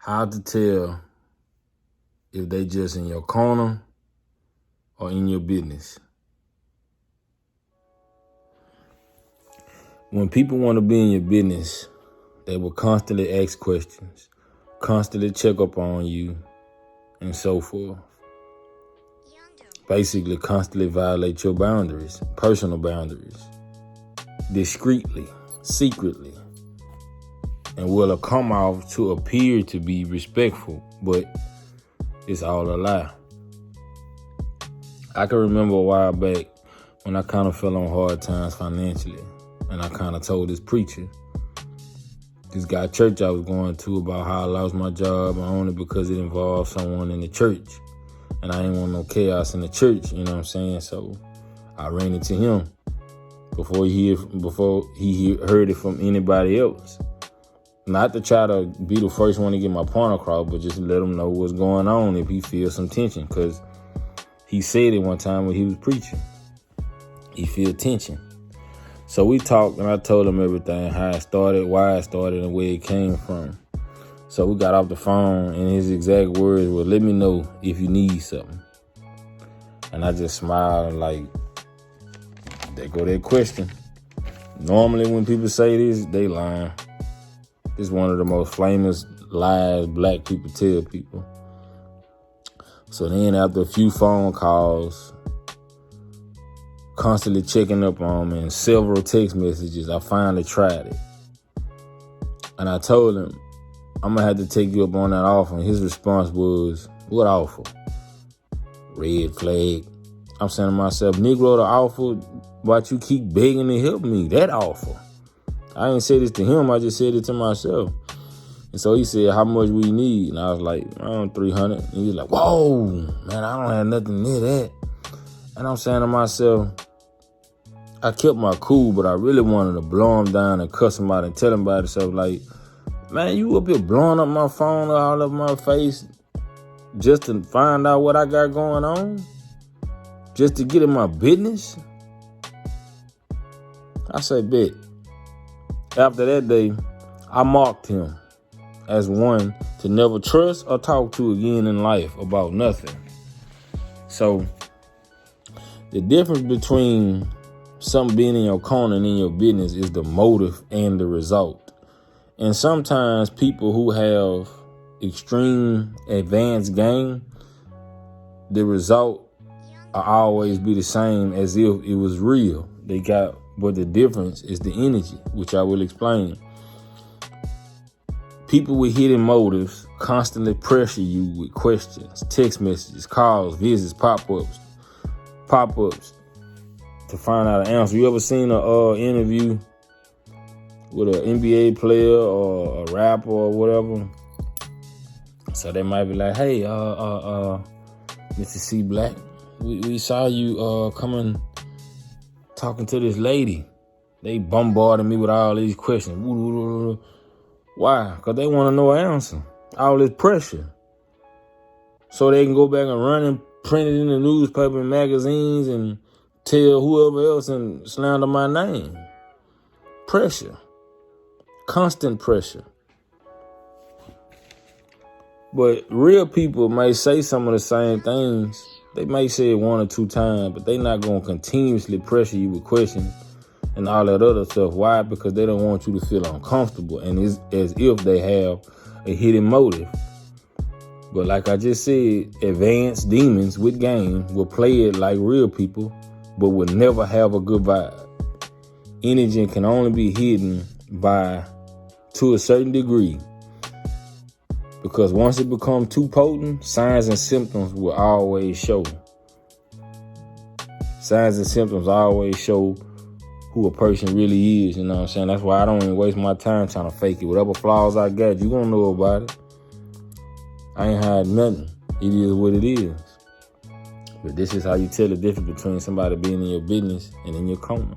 How to tell if they just in your corner or in your business. When people want to be in your business, they will constantly ask questions, constantly check up on you, and so forth. Basically, constantly violate your boundaries, personal boundaries, discreetly, secretly, and will come off to appear to be respectful, but it's all a lie. I can remember a while back when I kind of fell on hard times financially, and I kind of told this preacher, this guy church I was going to, about how I lost my job, and only because it involved someone in the church. And I didn't want no chaos in the church, you know what I'm saying? So I ran into him before he heard it from anybody else. Not to try to be the first one to get my point across, but just let him know what's going on if he feels some tension. Because he said it one time when he was preaching. He feel tension. So we talked, and I told him everything, how it started, why it started, and where it came from. So we got off the phone, and his exact words were, "Let me know if you need something." And I just smiled like, there go that question. Normally when people say this, they lying. It's one of the most famous lies black people tell people. So then after a few phone calls, constantly checking up on me, and several text messages, I finally tried it. And I told him, "I'm going to have to take you up on that offer." And his response was, "What offer?" Red flag. I'm saying to myself, "Negro, the offer, why you keep begging to help me? That offer." I didn't say this to him. I just said it to myself. And so he said, "How much we need?" And I was like, "Around 300. And he was like, "Whoa, man, I don't have nothing near that." And I'm saying to myself, I kept my cool, but I really wanted to blow him down and cuss him out and tell him about himself. Like, "Man, you up here blowing up my phone all over my face just to find out what I got going on? Just to get in my business?" I say, bet. After that day, I marked him as one to never trust or talk to again in life about nothing. So the difference between something being in your corner and in your business is the motive and the result. And sometimes people who have extreme advanced game, the result will always be the same as if it was real. But the difference is the energy, which I will explain. People with hidden motives constantly pressure you with questions, text messages, calls, visits, pop-ups to find out an answer. You ever seen an interview with an NBA player or a rapper or whatever? So they might be like, "Hey, Mr. C Black, we saw you coming talking to this lady." They bombarded me with all these questions. Why? Because they want to know an answer. All this pressure. So they can go back and run and print it in the newspaper and magazines and tell whoever else and slander my name. Pressure. Constant pressure. But real people may say some of the same things. They may say it one or two times, but they're not going to continuously pressure you with questions and all that other stuff. Why? Because they don't want you to feel uncomfortable, and it's as if they have a hidden motive. But like I just said, advanced demons with game will play it like real people, but will never have a good vibe. Energy can only be hidden to a certain degree. Because once it becomes too potent, signs and symptoms will always show. Signs and symptoms always show who a person really is, you know what I'm saying? That's why I don't even waste my time trying to fake it. Whatever flaws I got, you gonna know about it. I ain't hiding nothing. It is what it is. But this is how you tell the difference between somebody being in your business and in your corner.